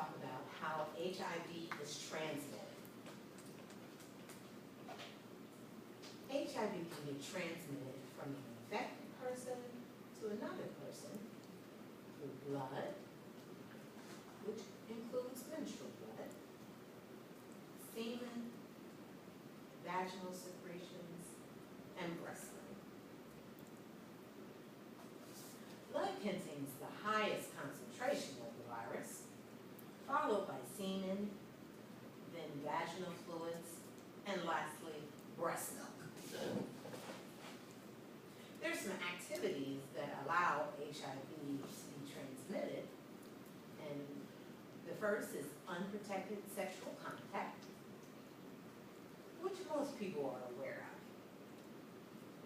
talk about how HIV is transmitted. HIV can be transmitted from an infected person to another person through blood, which includes menstrual blood, semen, vaginal secretions, and breast milk. Blood contains the highest concentration of the virus, followed by semen, then vaginal fluids, and lastly, breast milk. There's some activities that allow HIV to be transmitted, and the first is unprotected sexual contact, which most people are aware of.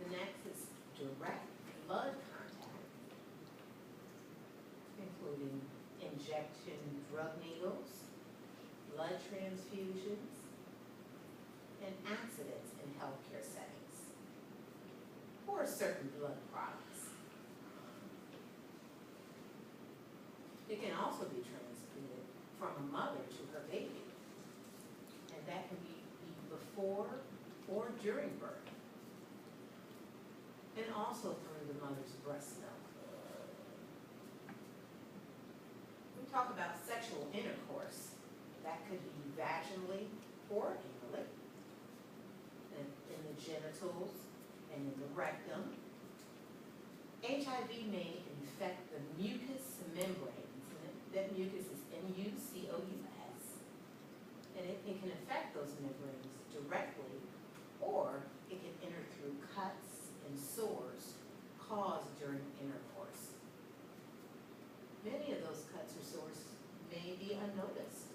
The next is direct blood contact, including injection drug needles, blood transfusions, and accidents in healthcare settings, or certain blood products. It can also be transmitted from a mother to her baby, and that can be before or during birth, and also through the mother's breast milk. We talk about sexual intercourse. That could be vaginally or anally, in the genitals and in the rectum. HIV may infect the mucous membranes, and that mucus is M-U-C-O-U-S, and it can affect those membranes directly, or it can enter through cuts and sores caused during intercourse. Many of those cuts or sores may be unnoticed.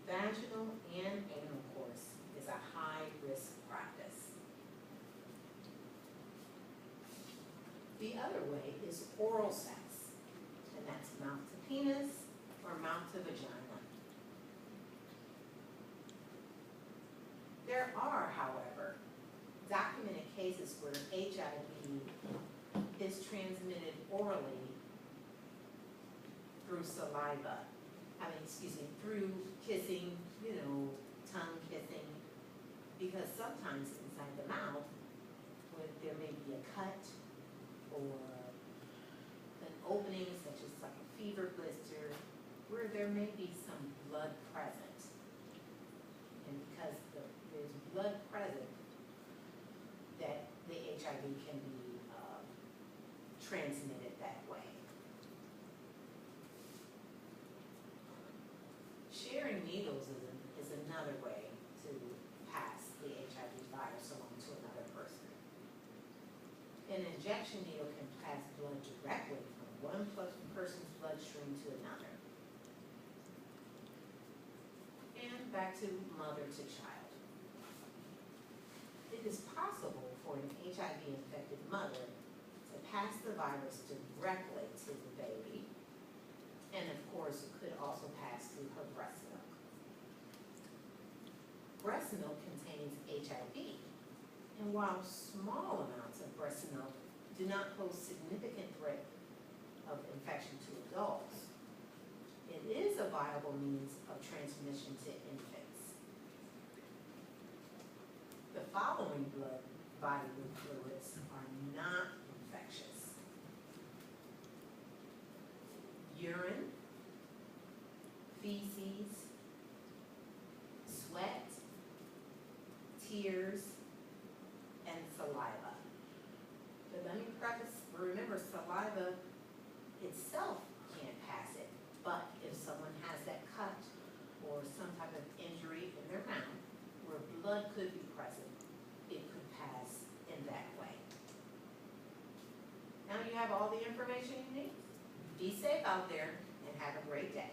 Vaginal and anal course is a high-risk practice. The other way is oral sex, and that's mouth to penis or mouth to vagina. There are, however, documented cases where HIV is transmitted orally through saliva. Through kissing, tongue kissing, because sometimes inside the mouth, there may be a cut or an opening, such as like a fever blister, where there may be some blood present. And because there's blood present, that the HIV can be transmitted that way. Sharing needles is another way to pass the HIV virus along to another person. An injection needle can pass blood directly from one person's bloodstream to another. And back to mother to child. It is possible for an HIV-infected mother to pass the virus directly to the baby, and of course, it could also pass through her breast milk. Breast milk contains HIV, and while small amounts of breast milk do not pose significant threat of infection to adults, it is a viable means of transmission to infants. The following blood bodily fluids are not infectious: urine, feces, sweat, tears, and saliva. But let me preface, remember, saliva itself can't pass it, but if someone has that cut or some type of injury in their mouth where blood could be present, it could pass in that way. Now you have all the information you need. Be safe out there and have a great day.